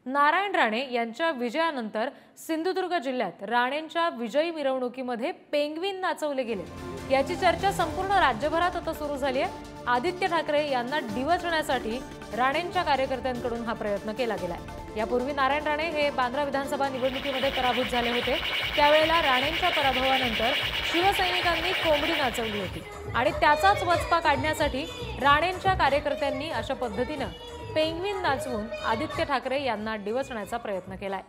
नारायण राणे यांच्या विजयानंतर सिंधुदुर्ग जिल्ह्यात राणेंच्या विजयी मिरवणुकीमध्ये पेंग्विन नाचवले गेले। याची चर्चा संपूर्ण राज्यभरात आता सुरू झाली आहे। आदित्य ठाकरे यांना डिवचण्यासाठी राणेंच्या कार्यकर्त्यांकडून हा प्रयत्न केला गेलाय। यापूर्वी नारायण राणे हे बांद्रा विधानसभा निवडणुकीमध्ये पराभूत झाले होते। त्यावेळेला राणेंच्या पराभवानंतर शिवसैनिकांनी कोंबडी नाचवली होती आणि त्याचाच वचपा काढण्यासाठी राणेंच्या कार्यकर्त्यांनी अशा पद्धतीने पेंग्विन नाचवून आदित्य ठाकरे यांना डिवचण्याचा प्रयत्न केलाय।